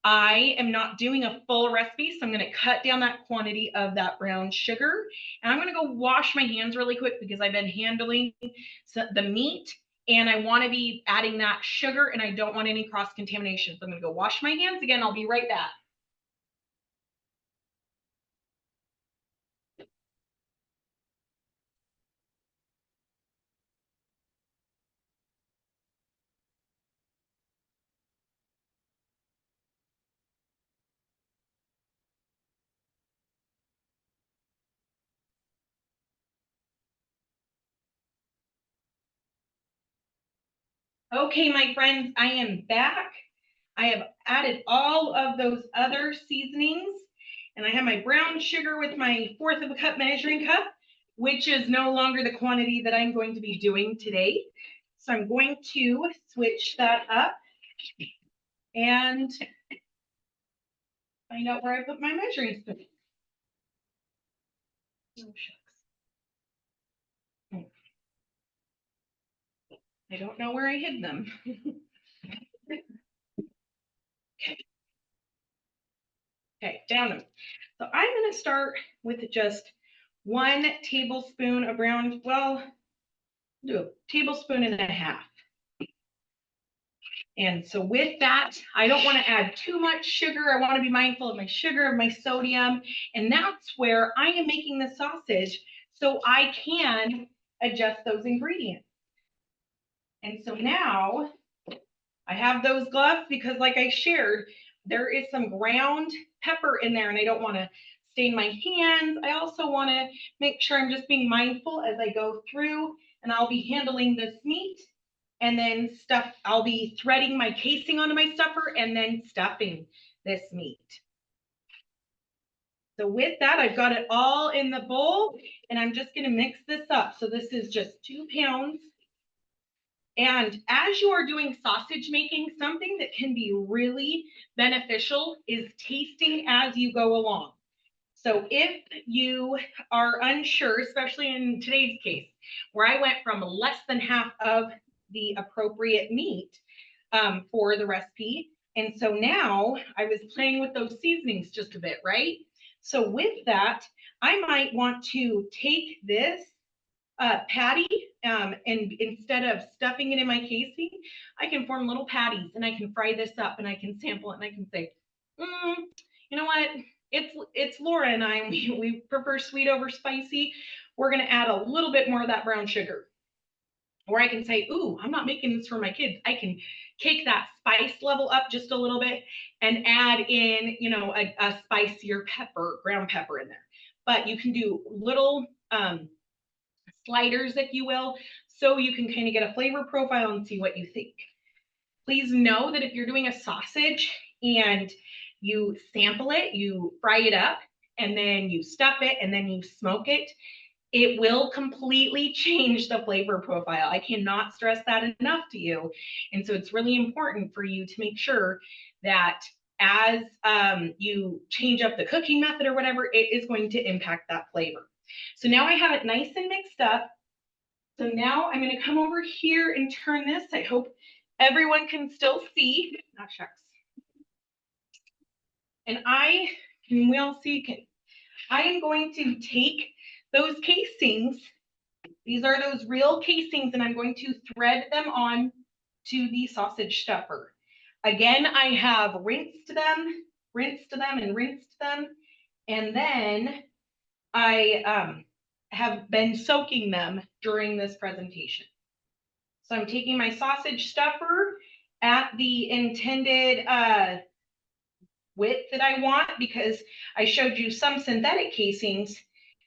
I am not doing a full recipe, so I'm going to cut down that quantity of that brown sugar. And I'm going to go wash my hands really quick because I've been handling the meat and I want to be adding that sugar and I don't want any cross contamination. So I'm going to go wash my hands again. I'll be right back. Okay, my friends, I am back. I have added all of those other seasonings, and I have my brown sugar with my 1/4 of a cup measuring cup, which is no longer the quantity that I'm going to be doing today. So I'm going to switch that up and find out where I put my measuring spoon. Oh, shucks. I don't know where I hid them. Okay, down them. So I'm going to start with just 1 tablespoon of brown, well, do a tablespoon and a half. And so with that, I don't want to add too much sugar. I want to be mindful of my sugar, of my sodium. And that's where I am making the sausage so I can adjust those ingredients. And so now I have those gloves because like I shared, there is some ground pepper in there and I don't want to stain my hands. I also want to make sure I'm just being mindful as I go through and I'll be handling this meat and then I'll be threading my casing onto my stuffer and then stuffing this meat. So with that, I've got it all in the bowl and I'm just going to mix this up. So this is just 2 pounds. And as you are doing sausage making, something that can be really beneficial is tasting as you go along. So if you are unsure, especially in today's case, where I went from less than half of the appropriate meat for the recipe, and so now I was playing with those seasonings just a bit, right? So with that, I might want to take this patty, and instead of stuffing it in my casing, I can form little patties and I can fry this up and I can sample it and I can say, you know what? It's Laura and I, we prefer sweet over spicy. We're gonna add a little bit more of that brown sugar. Or I can say, ooh, I'm not making this for my kids. I can kick that spice level up just a little bit and add in, you know, a spicier pepper, ground pepper in there. But you can do little sliders, if you will, so you can kind of get a flavor profile and see what you think. Please know that if you're doing a sausage and you sample it, you fry it up, and then you stuff it, and then you smoke it, it will completely change the flavor profile. I cannot stress that enough to you. And so it's really important for you to make sure that as you change up the cooking method or whatever, it is going to impact that flavor. So now I have it nice and mixed up. So now I'm going to come over here and turn this. I hope everyone can still see. Oh, shucks. And can we all see? I am going to take those casings. These are those real casings, and I'm going to thread them on to the sausage stuffer. Again, I have rinsed them, and rinsed them. And then I have been soaking them during this presentation. So I'm taking my sausage stuffer at the intended width that I want, because I showed you some synthetic casings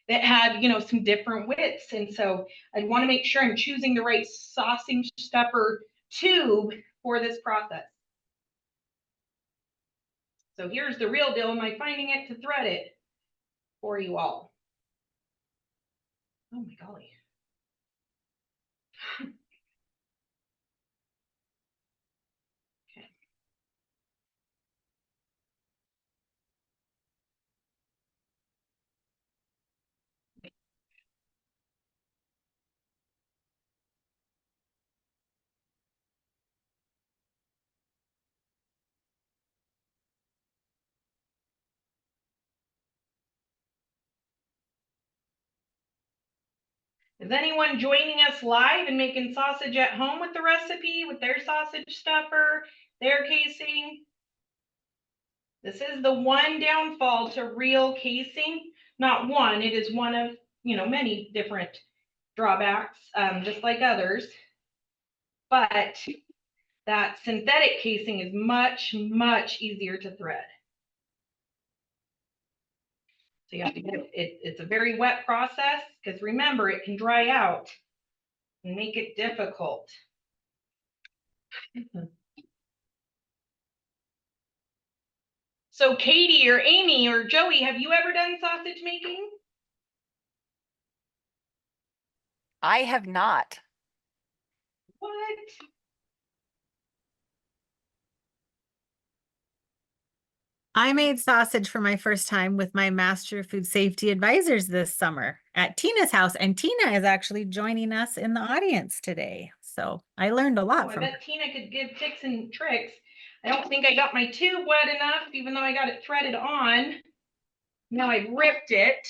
that had, you know, some different widths. And so I want to make sure I'm choosing the right sausage stuffer tube for this process. So here's the real deal. Am I finding it to thread it for you all? Oh my golly. Okay. Is anyone joining us live and making sausage at home with the recipe, with their sausage stuffer, their casing? This is the one downfall to real casing. Not one, it is one of, you know, many different drawbacks, just like others. But that synthetic casing is much, much easier to thread. So you have to get it, it's a very wet process, because remember, it can dry out and make it difficult. So Katie or Amy or Joey, have you ever done sausage making? I have not. What? I made sausage for my first time with my Master Food Safety Advisors this summer at Tina's house. And Tina is actually joining us in the audience today. So I learned a lot from her. I bet Tina could give tips and tricks. I don't think I got my tube wet enough, even though I got it threaded on. Now I've ripped it.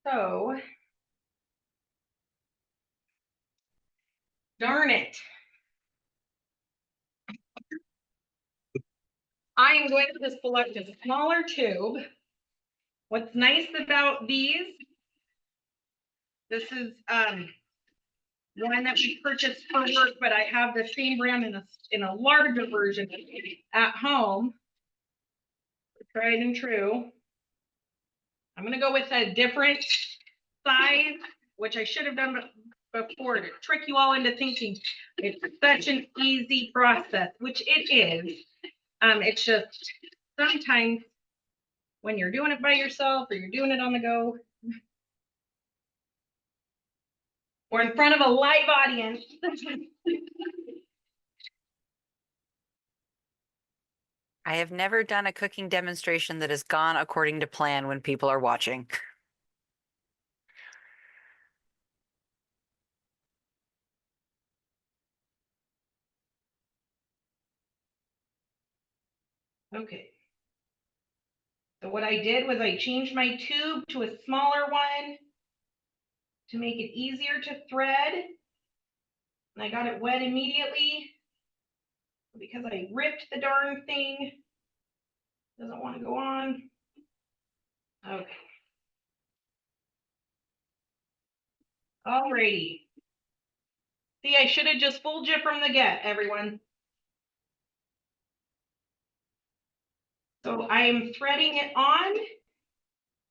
So, darn it. I am going to select a smaller tube. What's nice about these, this is one that we purchased for work, but I have the same brand in a larger version at home. Tried and true. I'm gonna go with a different size, which I should have done before to trick you all into thinking it's such an easy process, which it is. It's just sometimes when you're doing it by yourself or you're doing it on the go, We're in front of a live audience. I have never done a cooking demonstration that has gone according to plan when people are watching. Okay. So what I did was I changed my tube to a smaller one to make it easier to thread. And I got it wet immediately because I ripped the darn thing. Doesn't want to go on. Okay. Alrighty. See, I should have just fooled you from the get, everyone. So I'm threading it on,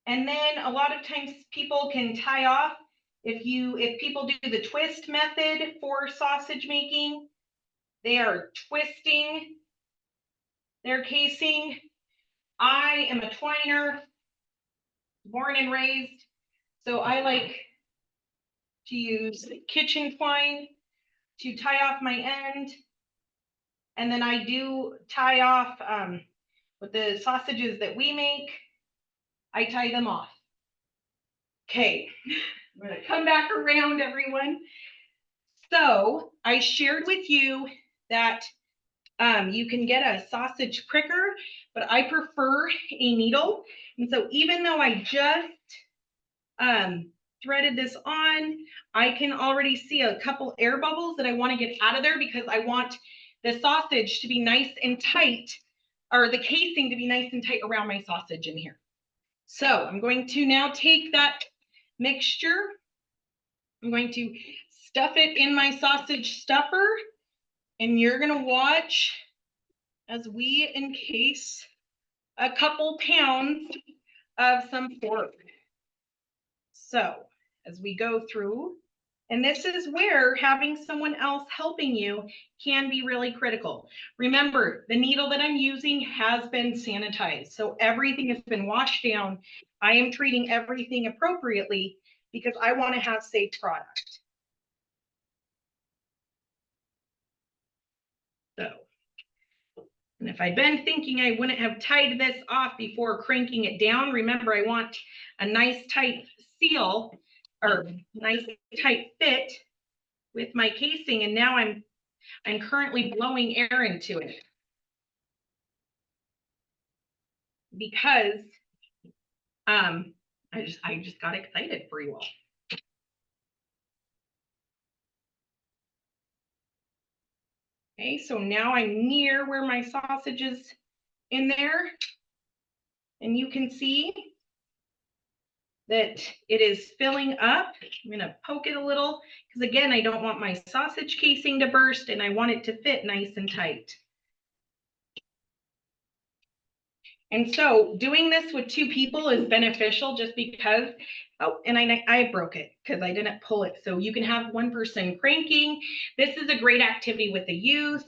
and then a lot of times people can tie off. If people do the twist method for sausage making, they are twisting their casing. I am a twiner, born and raised, so I like to use kitchen twine to tie off my end. And then I do tie off with the sausages that we make, I tie them off. Okay, I'm gonna come back around, everyone. So I shared with you that you can get a sausage pricker, but I prefer a needle. And so even though I just threaded this on, I can already see a couple air bubbles that I want to get out of there because I want the sausage to be nice and tight, or the casing to be nice and tight around my sausage in here. So I'm going to now take that mixture. I'm going to stuff it in my sausage stuffer, and you're going to watch as we encase a couple pounds of some pork. So as we go through, and this is where having someone else helping you can be really critical. Remember, the needle that I'm using has been sanitized, so everything has been washed down. I am treating everything appropriately because I want to have safe product. So, and if I'd been thinking I wouldn't have tied this off before cranking it down, remember I want a nice tight seal or nice tight fit with my casing, and now I'm currently blowing air into it because I just got excited for you all. Okay, so now I'm near where my sausage is in there, and you can see that it is filling up. I'm gonna poke it a little because again, I don't want my sausage casing to burst and I want it to fit nice and tight. And so doing this with two people is beneficial just because, oh, and I broke it because I didn't pull it. So you can have one person cranking. This is a great activity with the youth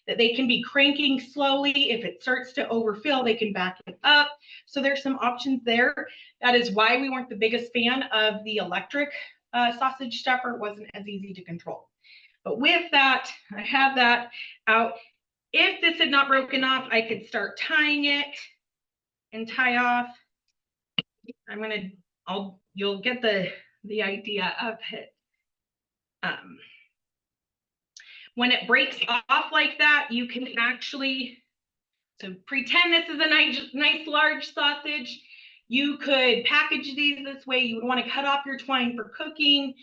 that they can be cranking slowly. If it starts to overfill, they can back it up. So there's some options there. That is why we weren't the biggest fan of the electric sausage stuffer. It wasn't as easy to control. But with that, I have that out. If this had not broken off, I could start tying it and tie off. You'll get the idea of it. When it breaks off like that, you can actually, so pretend this is a nice large sausage. You could package these this way. You would want to cut off your twine for cooking.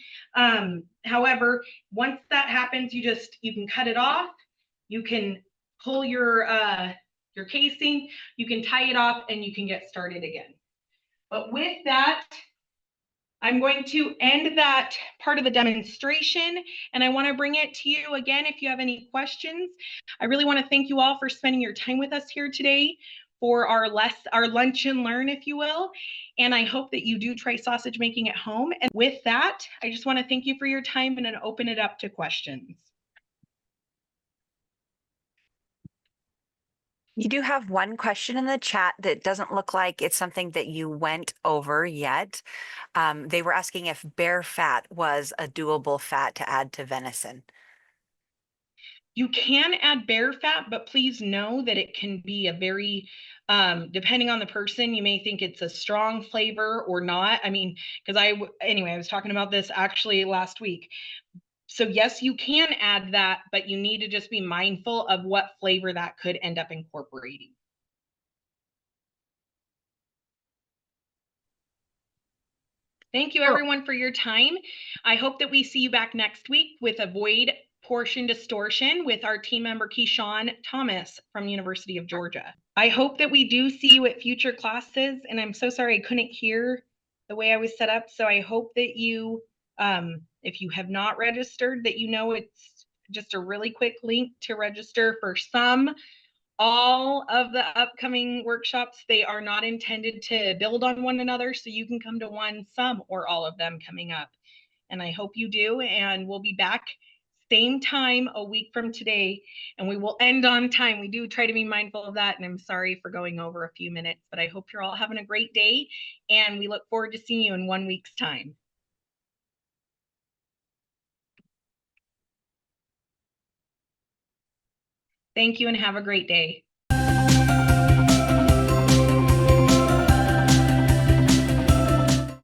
However, once that happens, you can cut it off. You can pull your casing, you can tie it off, and you can get started again. But with that, I'm going to end that part of the demonstration, and I want to bring it to you again if you have any questions. I really want to thank you all for spending your time with us here today for our lunch and learn, if you will. And I hope that you do try sausage making at home. And with that, I just want to thank you for your time and then open it up to questions. You do have one question in the chat that doesn't look like it's something that you went over yet. They were asking if bear fat was a doable fat to add to venison. You can add bear fat, but please know that it can be a very, depending on the person, you may think it's a strong flavor or not. I mean, because anyway, I was talking about this actually last week. So yes, you can add that, but you need to just be mindful of what flavor that could end up incorporating. Thank you everyone for your time. I hope that we see you back next week with Avoid Portion Distortion with our team member Keyshawn Thomas from University of Georgia. I hope that we do see you at future classes, and I'm so sorry I couldn't hear the way I was set up. So I hope that you, if you have not registered, that you know it's just a really quick link to register for some. All of the upcoming workshops, they are not intended to build on one another, so you can come to one, some, or all of them coming up. And I hope you do, and we'll be back same time a week from today, and we will end on time. We do try to be mindful of that, and I'm sorry for going over a few minutes, but I hope you're all having a great day, and we look forward to seeing you in 1 week's time. Thank you and have a great day.